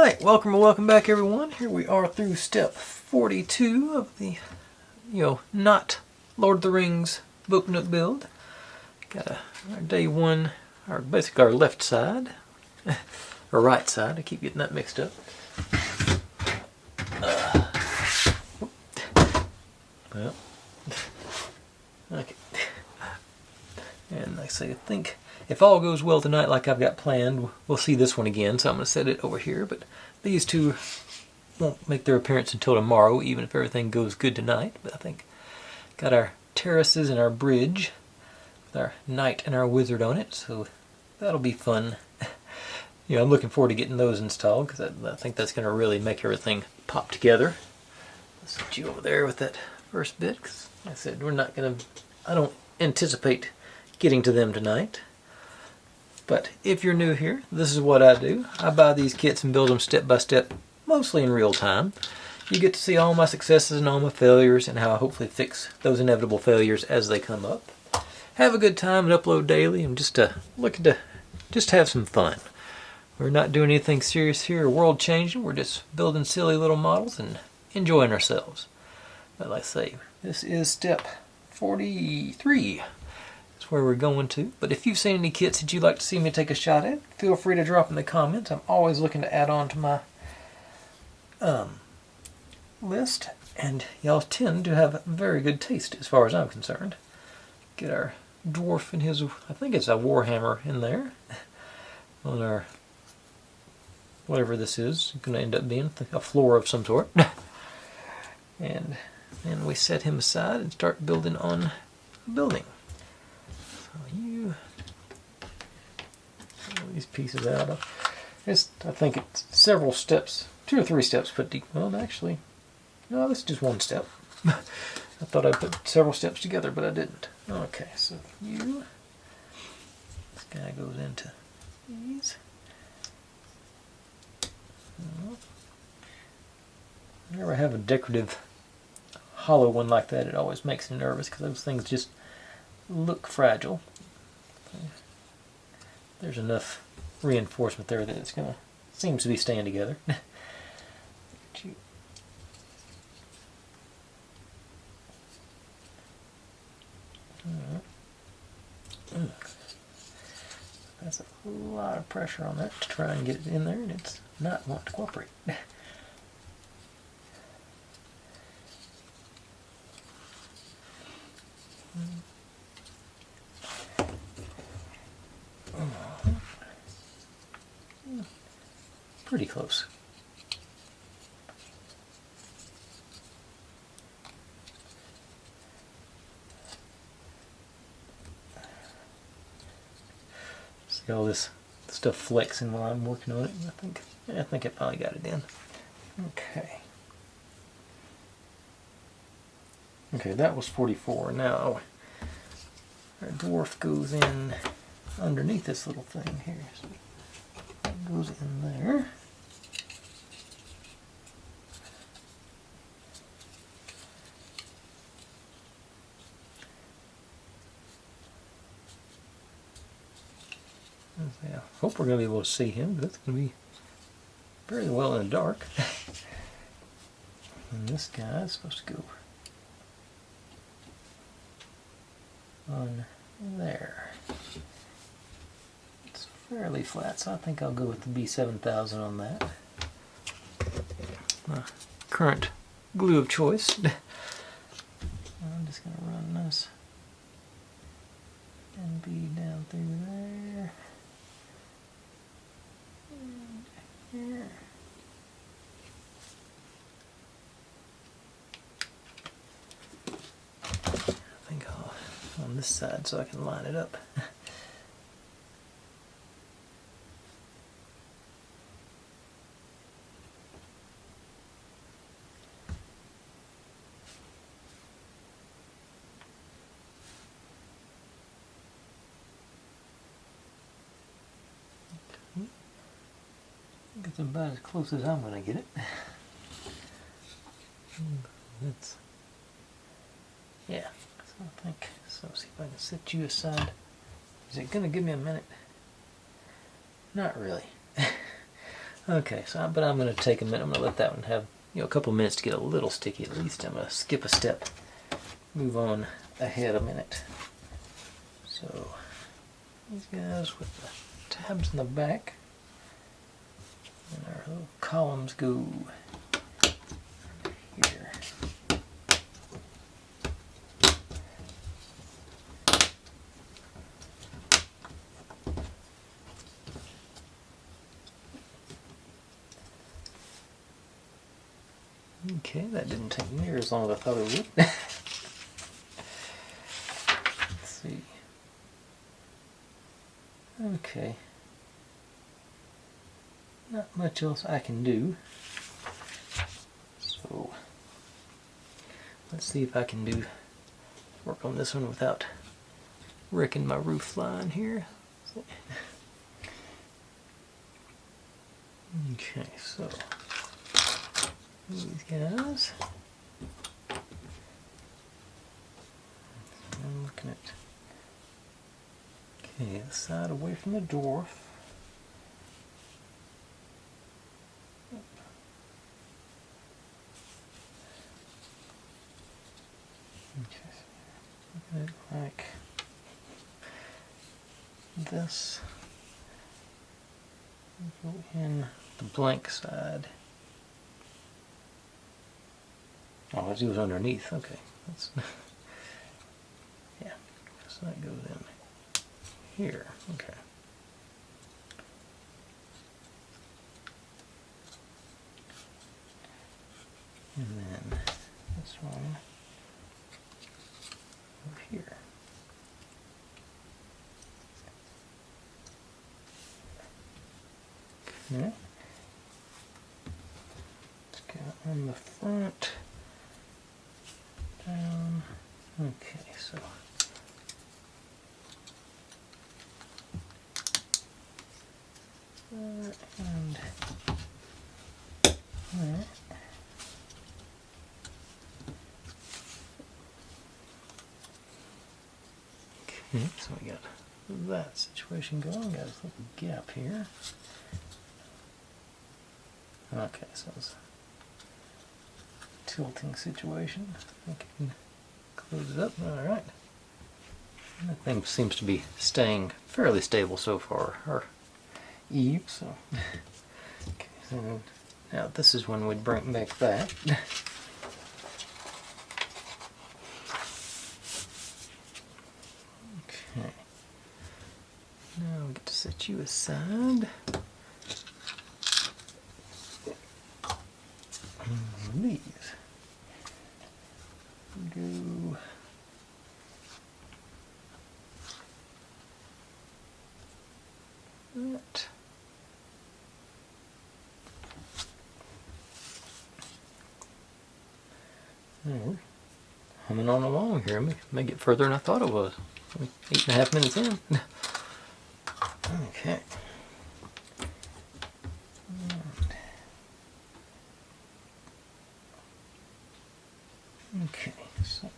Alright, welcome back everyone. Here we are through step 42 of the, not Lord of the Rings book Nook build. Got our day one, basically our left side, or right side, I keep getting that mixed up. Well, okay. And like I say, I think if all goes well tonight like I've got planned, we'll see this one again, so I'm going to set it over here. But these two won't make their appearance until tomorrow, even if everything goes good tonight. But I think got our terraces and our bridge with our knight and our wizard on it, so that'll be fun. I'm looking forward to getting those installed, because I think that's going to really make everything pop together. Let's set you over there with that first bit, because like I said, I don't anticipate getting to them tonight. But if you're new here, this is what I do. I buy these kits and build them step by step, mostly in real time. You get to see all my successes and all my failures, and how I hopefully fix those inevitable failures as they come up. Have a good time and upload daily, and just looking to have some fun. We're not doing anything serious here or world changing. We're just building silly little models and enjoying ourselves. But like I say, this is step 43. That's where we're going to. But if you've seen any kits that you'd like to see me take a shot at, feel free to drop in the comments. I'm always looking to add on to my list, and y'all tend to have very good taste as far as I'm concerned. Get our dwarf and his, I think it's a warhammer in there, on our, whatever this is, going to end up being a floor of some sort. And then we set him aside and start building on building. So you pull these pieces out. I think it's several steps, 2 or 3 steps, but well, actually, no, this is just one step. I thought I'd put several steps together, but I didn't. Okay, so this guy goes into these. Whenever I have a decorative hollow one like that, it always makes me nervous, because those things just look fragile. There's enough reinforcement there that it's gonna seems to be staying together. That's a lot of pressure on that to try and get it in there, and it's not wanting to cooperate. Pretty close. See all this stuff flexing while I'm working on it. I think I finally got it in. Okay, that was 44. Now our dwarf goes in underneath this little thing here. So it goes in there. I hope we're going to be able to see him, but it's going to be very well in the dark. And this guy is supposed to go on there. It's fairly flat, so I think I'll go with the B7000 on that. My current glue of choice. I'm just going to run this and be down through there. Here. I think I'll on this side so I can line it up. It's about as close as I'm going to get it. Yeah, so I think, so see if I can set you aside. Is it going to give me a minute? Not really. Okay, so but I'm going to take a minute. I'm going to let that one have a couple minutes to get a little sticky at least. I'm going to skip a step, move on ahead a minute. So these guys with the tabs in the back, and our little columns go here. Okay, that didn't take near as long as I thought it would. Let's see. Okay. Not much else I can do. So let's see if I can work on this one without wrecking my roof line here. Okay, so these guys. I'm looking at the side away from the dwarf. Okay, look at it like this. Go in the blank side. Oh, it goes underneath. Okay, that's yeah. So that goes in here. Okay. And then this one over here. Okay. Let's go on the front. Down. Okay, so and that. Okay, so we got that situation going. Got a little gap here. Okay, so it's a tilting situation. I think I can close it up. All right. That thing seems to be staying fairly stable so far. Our eave. So, okay, so now this is when we'd bring back that. Okay. Now we get to set you aside. These go that. We're humming on along here. May get further than I thought it was. 8.5 minutes in. Okay. Okay, so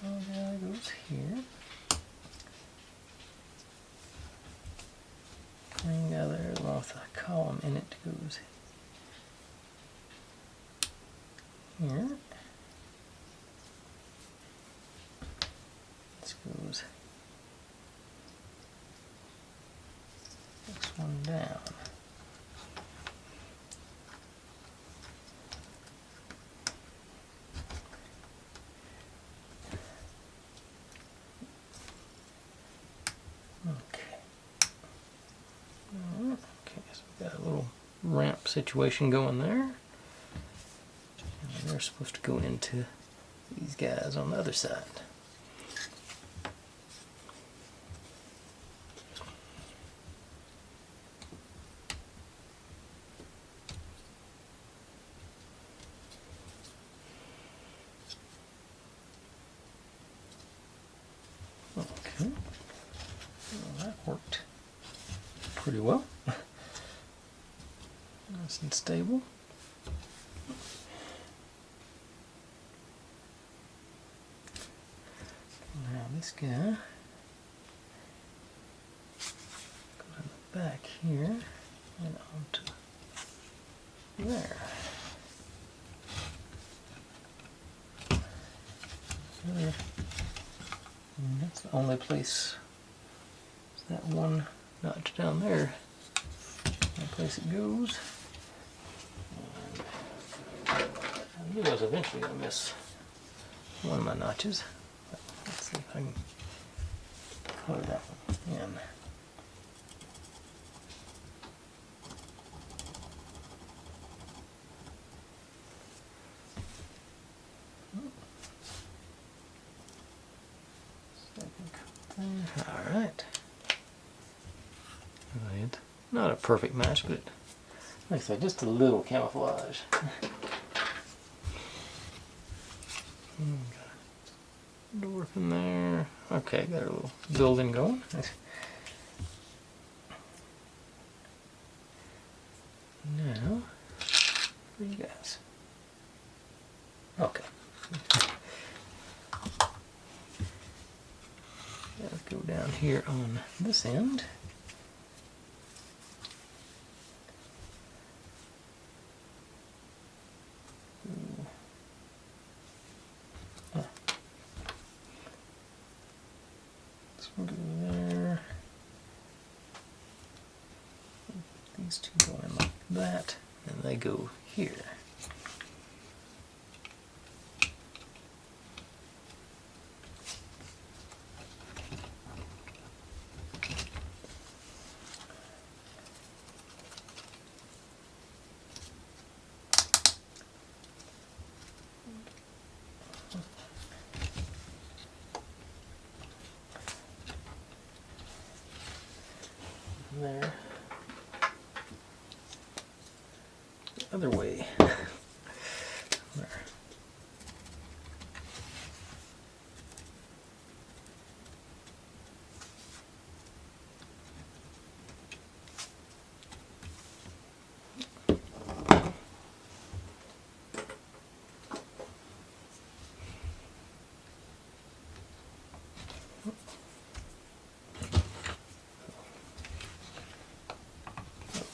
that goes here. And the other with a column in it goes here. This goes this one down. Okay, so we've got a little ramp situation going there. And they're supposed to go into these guys on the other side. Okay, well, that worked pretty well. Nice and stable. Now this guy goes back here and onto there. There. And that's the only place. That one notch down there. The place it goes. And I knew I was eventually going to miss one of my notches. But let's see if I can color that one in. Alright. Not a perfect match, but like I said, just a little camouflage. Got a door in there. Okay, got a little building going. Now, for you guys. Okay. Let's go down here on this end. This one go there. These two go in like that, and they go here. There. The other way. There.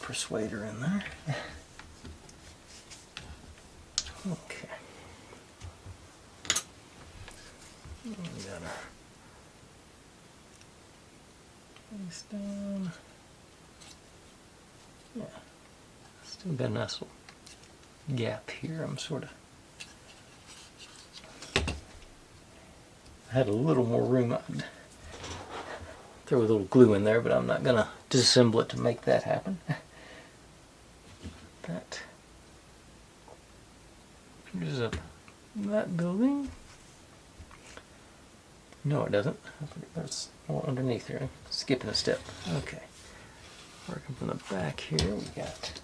Persuader in there. Okay. We got our face down. Yeah. Still got a nice little gap here. I'm sort of. I had a little more room. I'd throw a little glue in there, but I'm not gonna disassemble it to make that happen. That finishes up that building. No, it doesn't. There's more underneath here. I'm skipping a step. Okay. Working from the back here, we got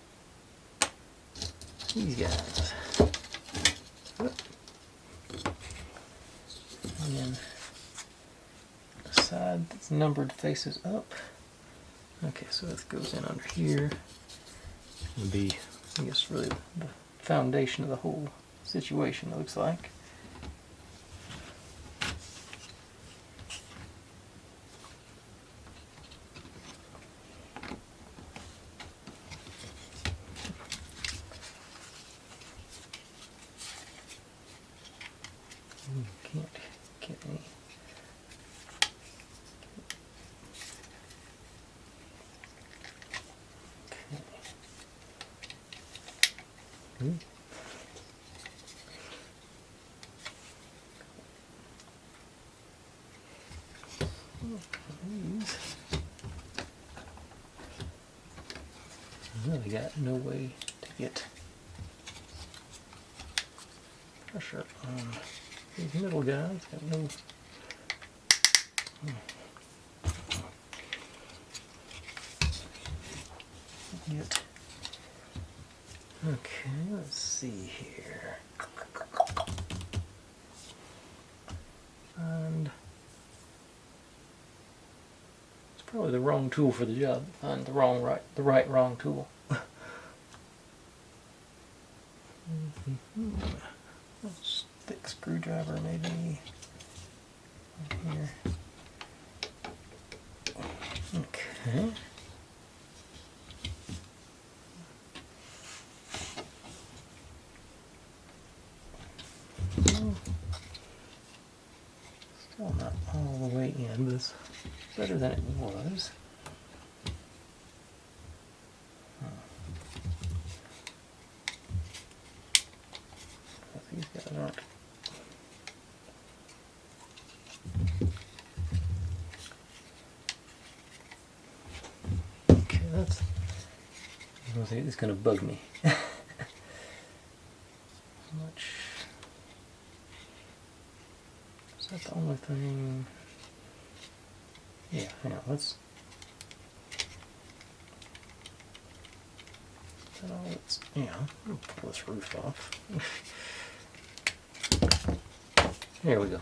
these guys. And then the side that's numbered faces up. Okay, so this goes in under here. Would be, I guess, really the foundation of the whole situation, it looks like. Can't get any. Okay. I really got no way to get pressure on these middle guys. Got no. Get. Okay, let's see here. And it's probably the wrong tool for the job. Find the wrong tool. Thick screwdriver maybe. Right here. Okay. Still not all the way in, but it's better than it was. These guys aren't. Okay, that's. It's going to bug me. Much. Is that the only thing? Yeah, hang on, let's. Is that all it's. Yeah, I'll pull this roof off. There we go.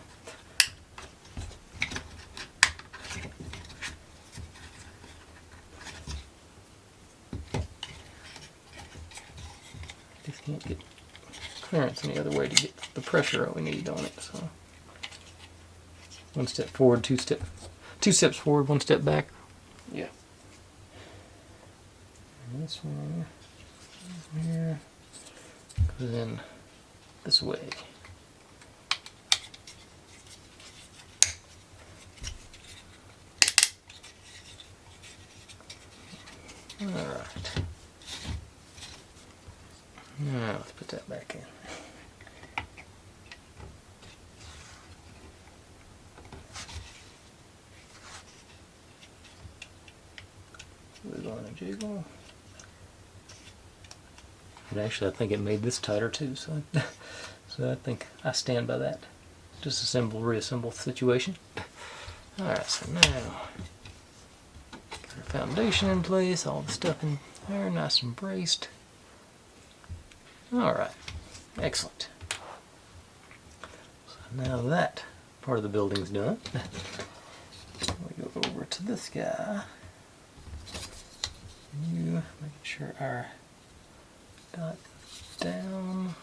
Just can't get clearance any other way to get the pressure we need on it. So one step forward, two steps forward, one step back. Yeah. And this one here goes in this way. All right. Now let's put that back in. Wiggle and a jiggle. And actually, I think it made this tighter too. So, so I think I stand by that. Disassemble, reassemble situation. All right. So now, got our foundation in place. All the stuff in there, nice and braced. All right. Excellent. So now that part of the building's done. We go over to this guy. You making sure our dot down.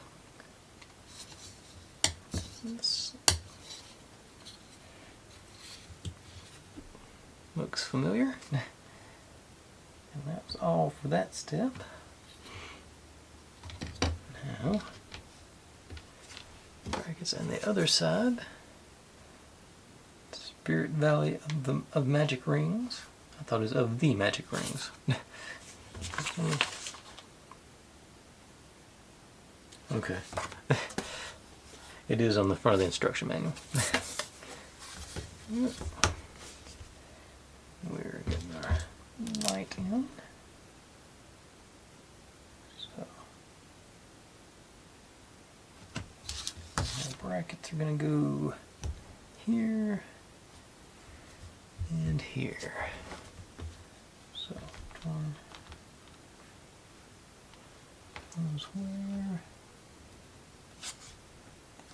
This looks familiar. And that was all for that step. Now, brackets on the other side. Spirit Valley of Magic Rings. I thought it was of the Magic Rings. Okay. It is on the front of the instruction manual. We're getting our light in. So our brackets are going to go here and here. So one goes where?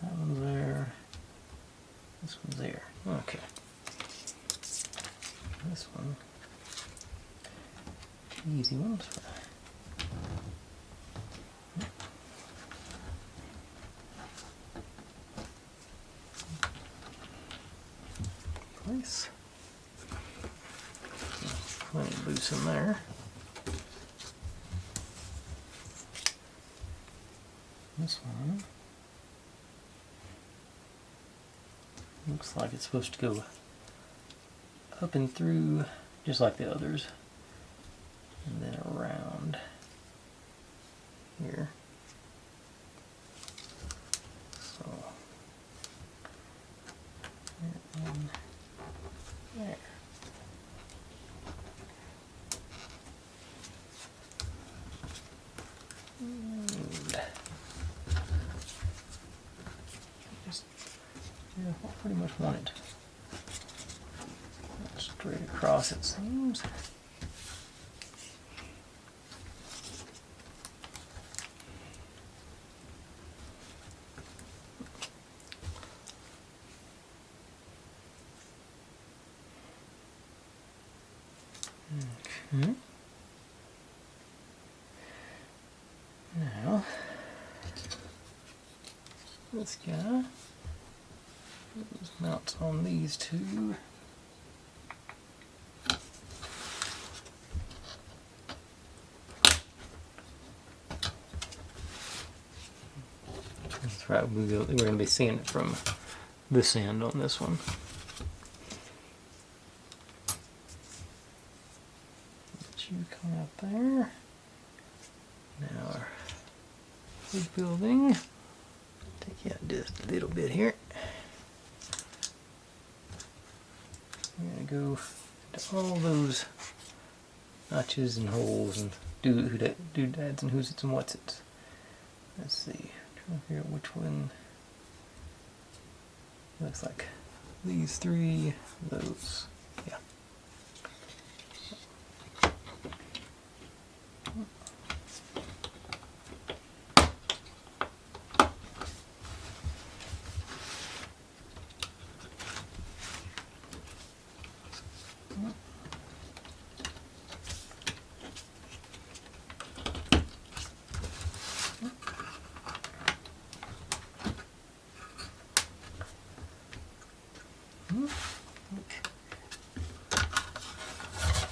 That one's there. This one's there. Okay. This one. Easy ones. Place. Plenty loose in there. This one looks like it's supposed to go up and through just like the others, and then around here. So and there. Yeah, I pretty much want it straight across, it seems. Okay. Now, this guy mounts on these two. That's right, we're going to be seeing it from this end on this one. Let you come out there. Now our big building. Take you out just a little bit here. We're going to go to all those notches and holes and doodads and who's its and what's its. Let's see. Trying to figure out which one. Looks like these three, those. Yeah.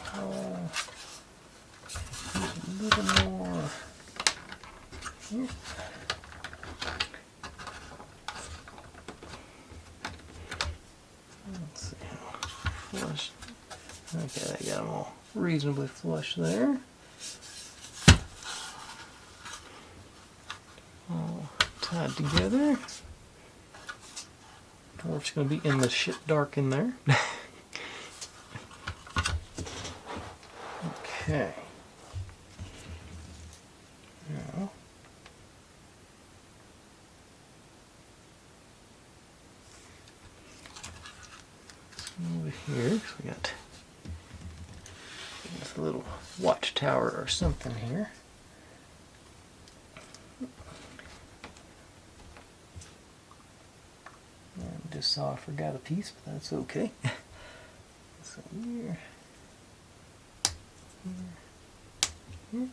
A little more here. Let's see how flush. Okay, I got them all reasonably flush there. All tied together. Dwarf's going to be in the shit dark in there. Okay. Now, over here, we got this little watchtower or something here. And just saw I forgot a piece, but that's okay. So here, here.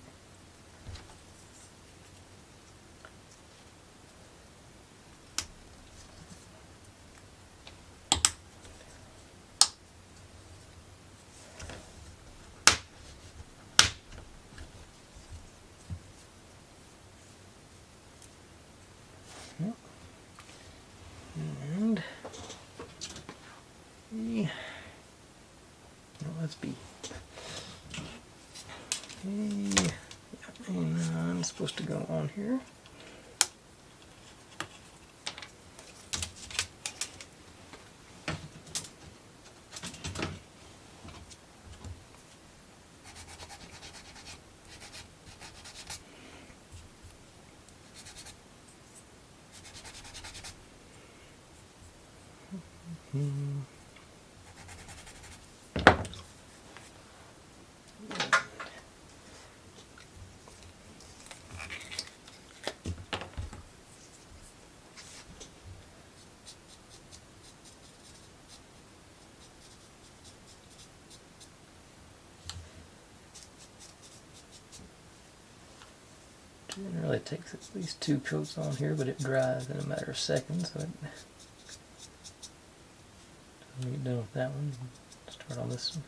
And no, let's be A9 is supposed to go on here. Generally takes at least 2 coats on here, but it dries in a matter of seconds. So when you get done with that one, start on this one.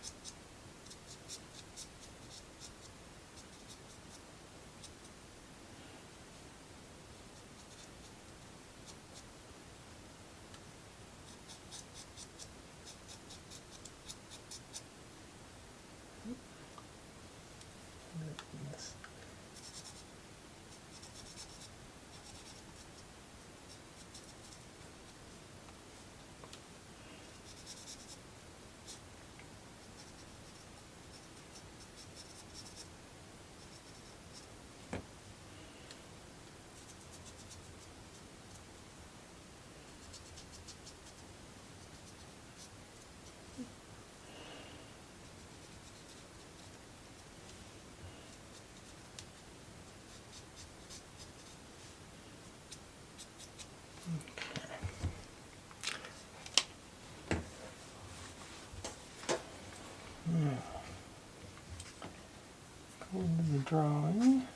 According to the drawing,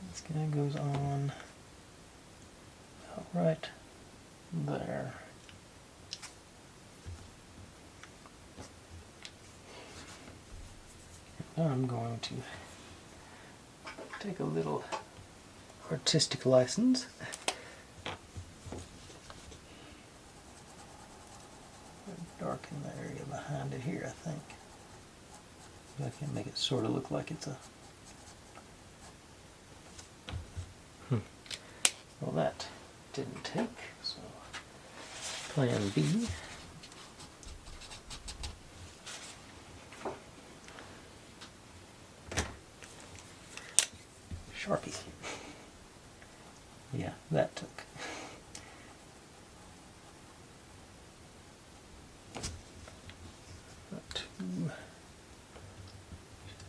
this guy goes on about right there. Now I'm going to take a little artistic license Darken the area behind it here, I think. I can make it sort of look like it's a... Well, that didn't take, so plan B. Sharpie. Yeah, that took.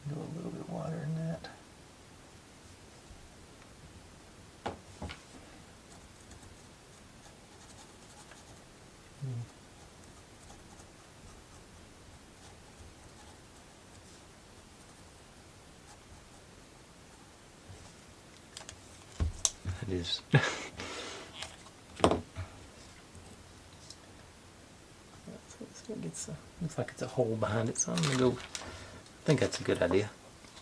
Go a little bit wider than that. It is. Looks like it's a hole behind it, so I'm gonna go. I think that's a good idea.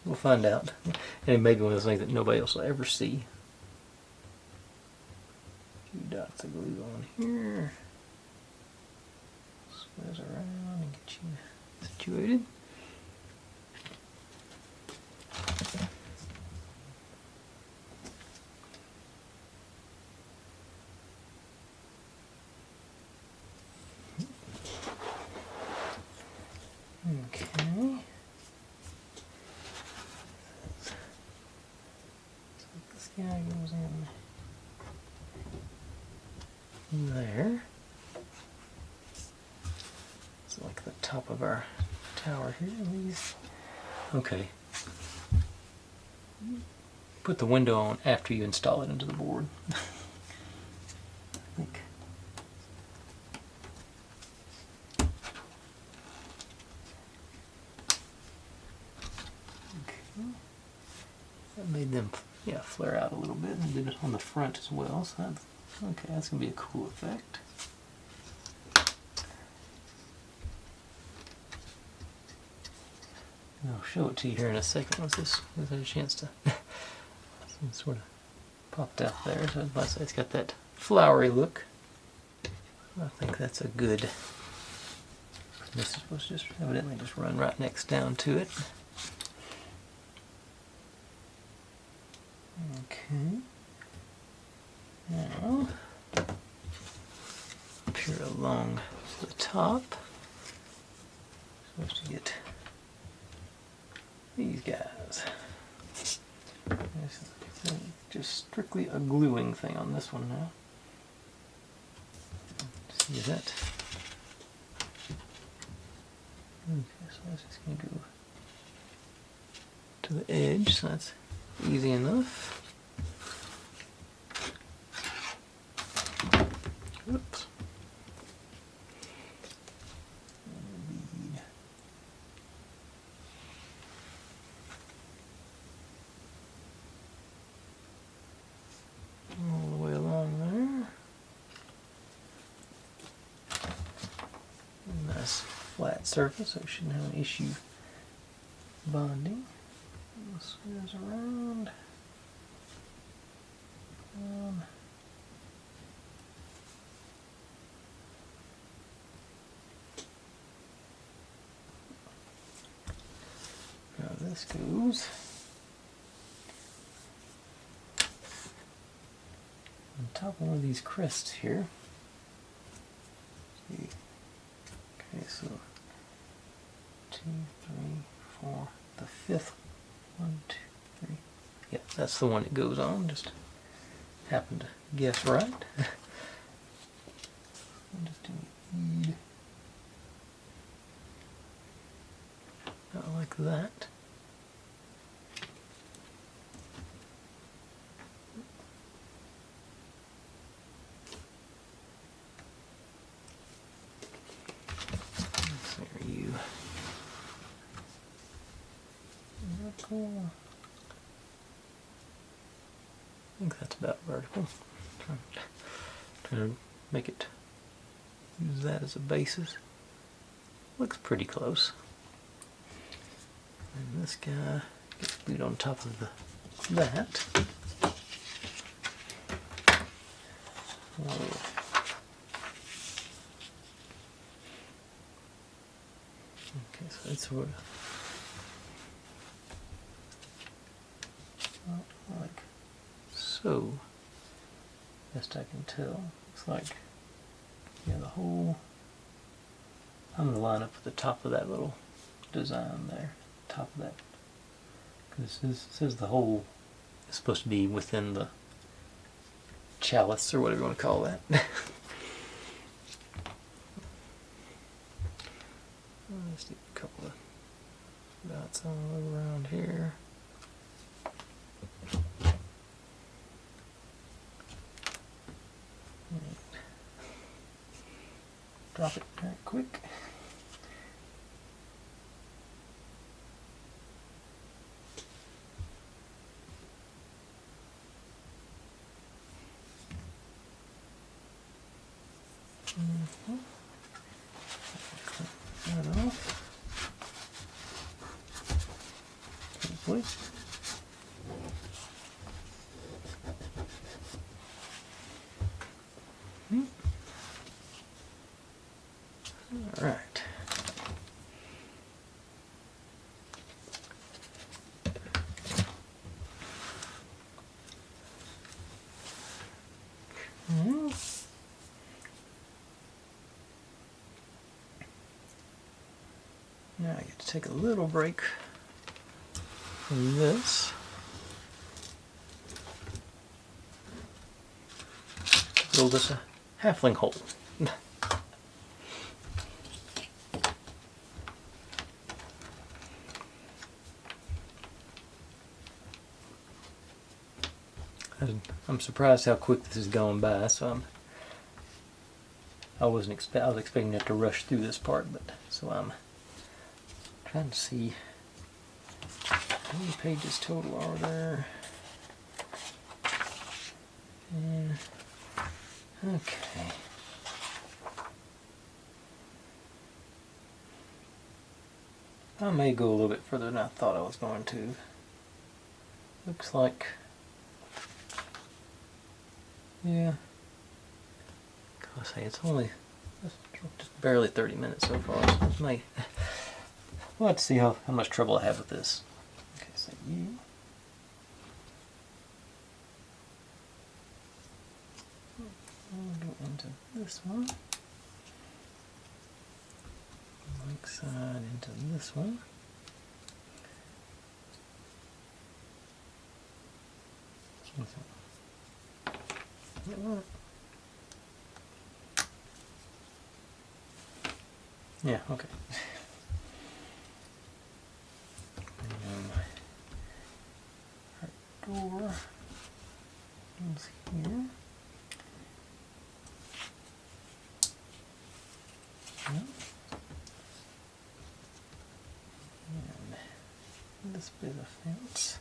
We'll find out. And it may be one of those things that nobody else will ever see. A few dots of glue on here. Squares around and get you situated. Okay. So this guy goes in there. It's like the top of our tower here. These. Okay. Put the window on after you install it into the board. I think. That made them, flare out a little bit, and did it on the front as well. So that's okay. That's gonna be a cool effect. And I'll show it to you here in a second once this has had a chance to sort of popped out there. So it's got that flowery look. I think that's a good. This is supposed to just evidently just run right next down to it. Okay. Now, up here along the top, supposed to get these guys. Just strictly a gluing thing on this one now. See that? Okay, so that's just going to go to the edge, so that's easy enough. Oops. All the way along there. Nice flat surface, so we shouldn't have an issue bonding. Squares around. Now this goes on top of one of these crests here. See. Okay, so 2, 3, 4, the fifth. 1, 2, 3. Yeah, that's the one it goes on. Just happened to guess right. I'm just doing E. Not like that. There you. Vertical. I think that's about vertical. Trying to make it use that as a basis. Looks pretty close. And this guy gets glued on top of that. Okay, so it's sort of like so. Best I can tell. Looks like, yeah, the whole. I'm going to line up with the top of that little design there. Top of that. Because it says the whole is supposed to be within the chalice or whatever you want to call that. Let's do a couple of dots all around here. Drop it right quick. Clean that off. Hopefully. All right. Now I get to take a little break from this. Build us a halfling hole. I'm surprised how quick this is going by. So I was expecting it to rush through this part, but so I'm trying to see how many pages total are there. And, okay. I may go a little bit further than I thought I was going to. Looks like, yeah. I say it's only just barely 30 minutes so far. So we'll have to see how much trouble I have with this. Okay, so you. I'll go into this one. Link side into this one. Yeah, okay. Our door is here. Yep. And this bit of fence.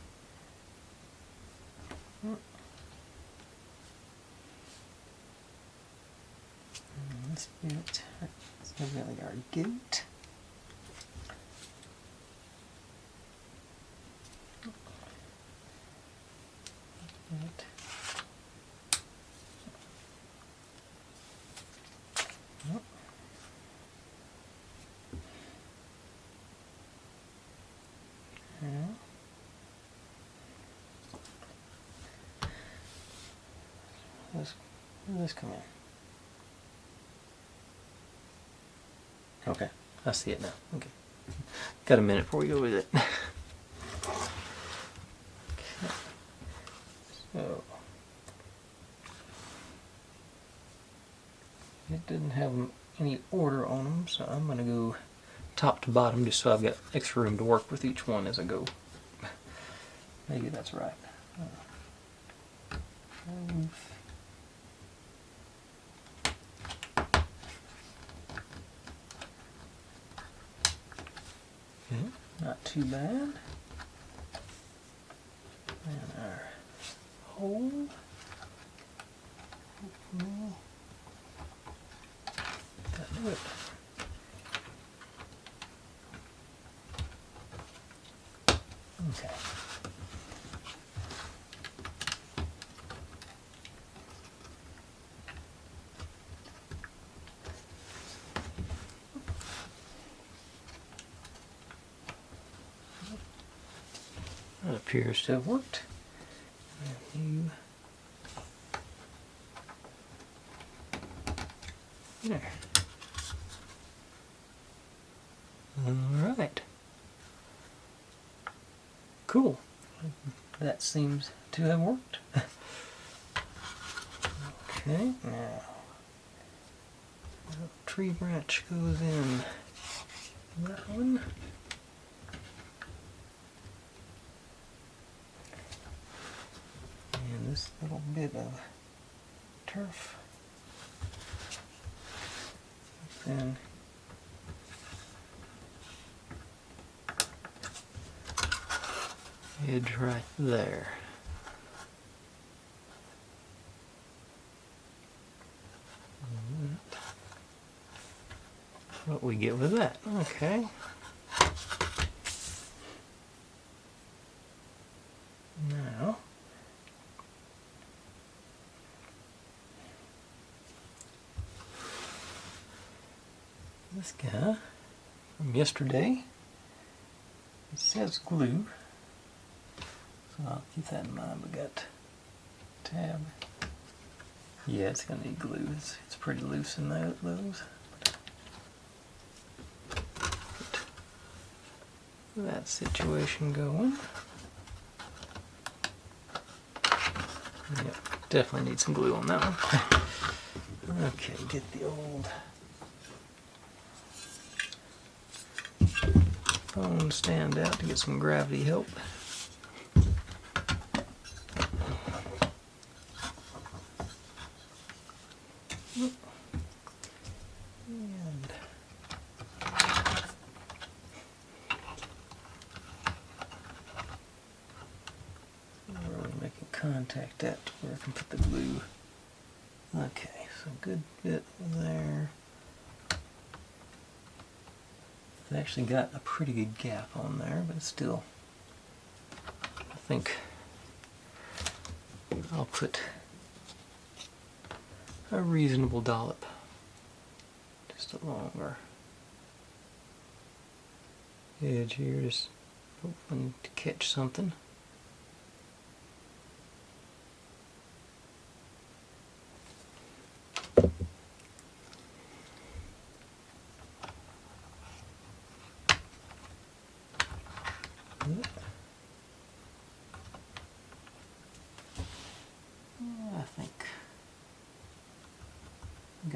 And this bit is evidently our gate. Right. Yep. Yeah. Where does this come in? Okay, I see it now. Okay. Got a minute before we go with it. So it didn't have any order on them, so I'm going to go top to bottom just so I've got extra room to work with each one as I go. Maybe that's right. Okay, not too bad. And our hole. That'll do it. Okay. appears to have worked. And there. Alright. Cool. That seems to have worked. Okay, now tree branch goes in that one. And this little bit of turf. Then edge right there. What we get with that. Okay. Now this guy from yesterday, it says glue, so I'll keep that in mind. We got tab. Yeah, it's gonna need glue. It's pretty loose in those. Get that situation going. Yep, definitely need some glue on that one. Okay, get the old phone stand out to get some gravity help. And where are we making contact at where I can put the glue? Okay, so good bit there. It's actually got a pretty good gap on there, but still, I think I'll put a reasonable dollop just along our edge here, just hoping to catch something.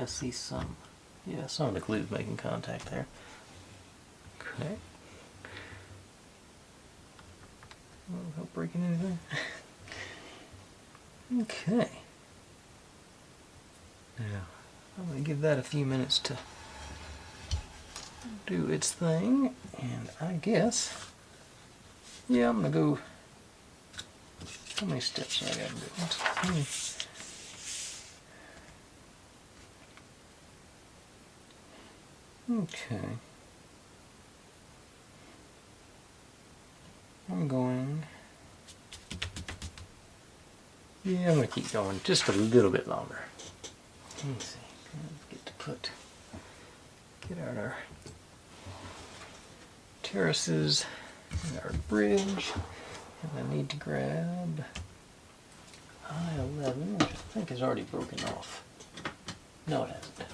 I see some, yeah, some of the glue's making contact there. Okay. Without breaking anything. Okay. Now, I'm going to give that a few minutes to do its thing, and I guess, yeah, I'm going to go, how many steps I got to do? Okay. I'm going. Yeah, I'm going to keep going just a little bit longer. Let's see. Let's get out our terraces and our bridge. And I need to grab I-11, which I think is already broken off. No, it hasn't.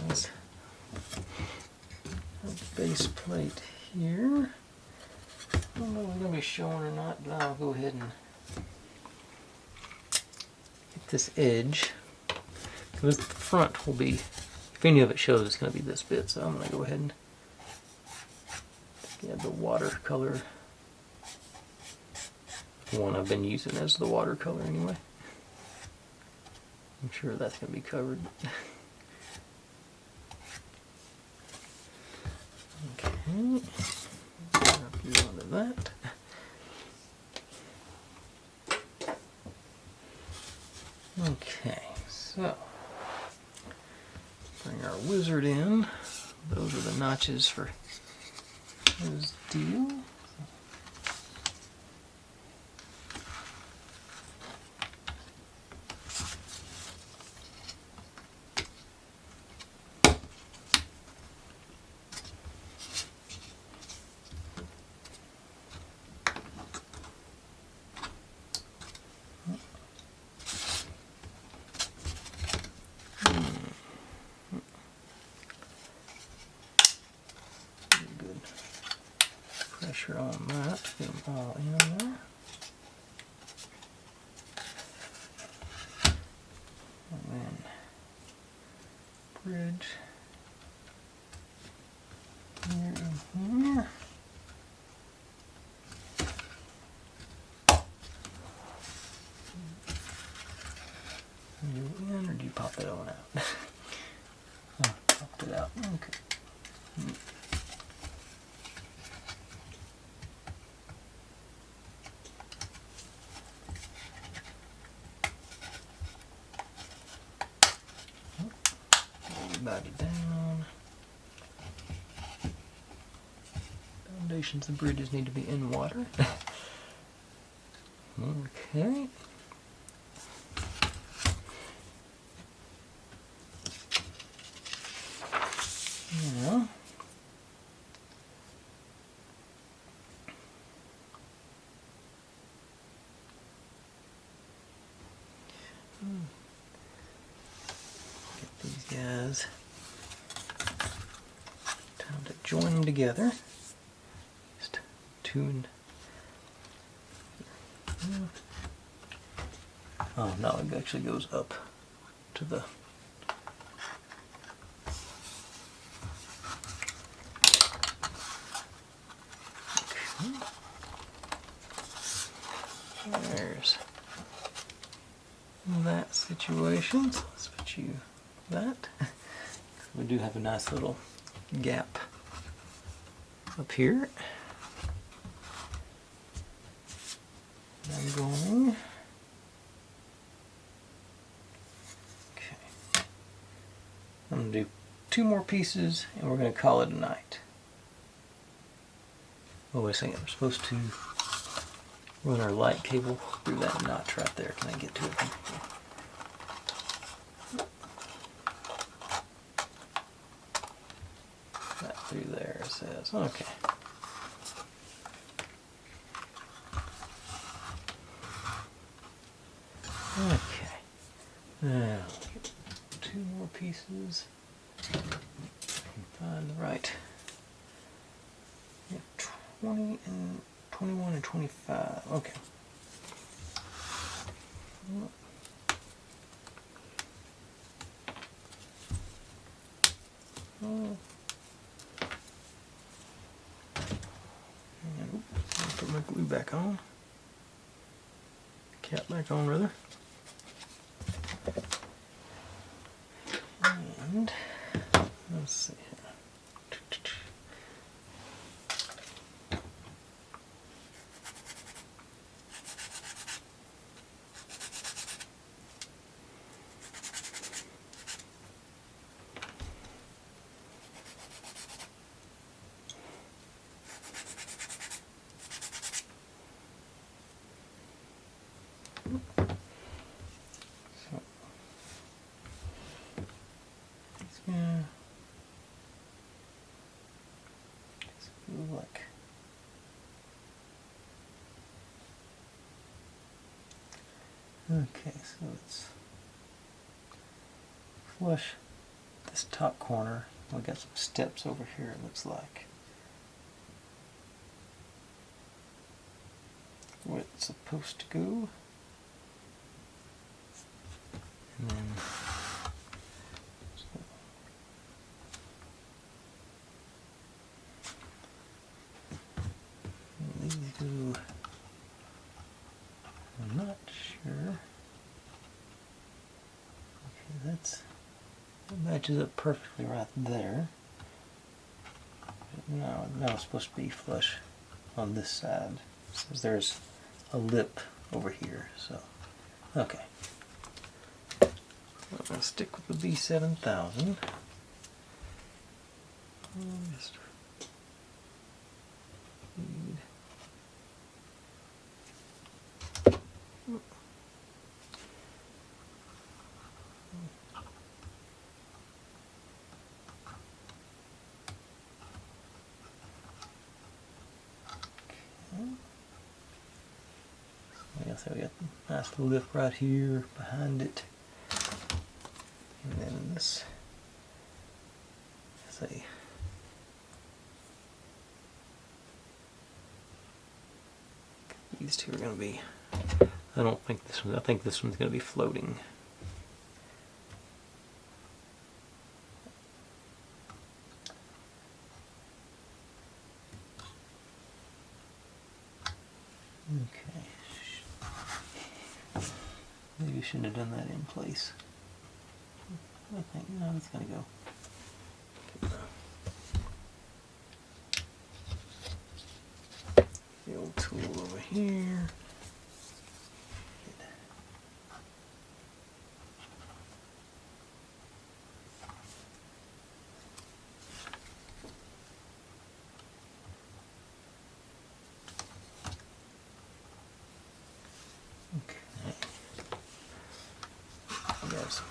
There's a base plate here. I don't know if it's going to be showing or not, but I'll go ahead and get this edge. Because the front will be, if any of it shows, it's going to be this bit. So I'm going to go ahead and get the watercolor one I've been using as the watercolor anyway. I'm sure that's going to be covered. Okay, drop you onto that. Okay, so bring our wizard in. Those are the notches for his deal. pressure on that to get them all in there. And then bridge here and here. You in, or do you pop that one out? Oh, popped it out. Okay. Everybody down. Foundations and bridges need to be in water. Okay. Yeah. Get these guys. Time to join them together. Just two and. Oh no, it actually goes up to the. There's that situation. So let's put you that. We do have a nice little gap up here. I'm going. Okay. I'm going to do 2 more pieces and we're going to call it a night. Oh, wait a second. I'm supposed to run our light cable through that notch right there. Can I get to it? Right through there, it says. Okay. Okay. Now, 2 more pieces. Find the right. We have 20 and 21 and 25. Okay. And I'll put my glue back on. Cap back on, rather. And let's see here. Yeah. It's like okay, so let's flush this top corner. We got some steps over here, it looks like. Where it's supposed to go. And then these go, I'm not sure. Okay, that matches up perfectly right there. Now it's supposed to be flush on this side. It says there's a lip over here, so okay. I'm going to stick with the B7000. Just need so we got a nice lip right here behind it. And then this, say, These two are going to be, I don't think this one, I think this one's going to be floating. Okay. Maybe I shouldn't have done that in place. I think, no, it's going to go. The old tool over here. Got some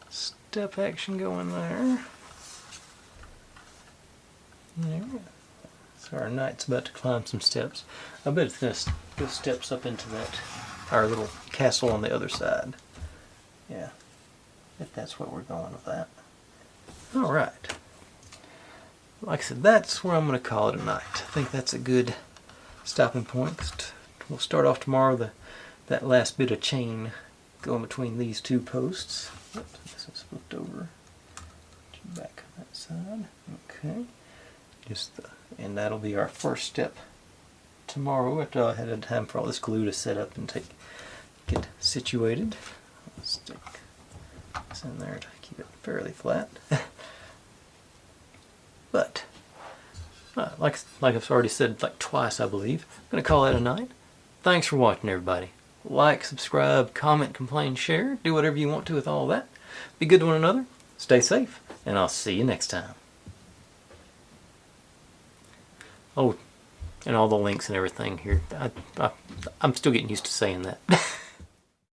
step action going there. There we go. So our knight's about to climb some steps. I bet it's going to go steps up into that, our little castle on the other side. Yeah, if that's what we're going with that. Alright. Like I said, that's where I'm going to call it a night. I think that's a good stopping point. We'll start off tomorrow that last bit of chain going between these two posts. Oops, this is flipped over. Back on that side. Okay. And that'll be our first step tomorrow after I had time for all this glue to set up and get situated. I'll stick this in there to keep it fairly flat. But like I've already said like twice, I believe, I'm going to call that a night. Thanks for watching, everybody. Like, subscribe, comment, complain, share. Do whatever you want to with all that. Be good to one another. Stay safe. And I'll see you next time. Oh, and all the links and everything here. I'm still getting used to saying that.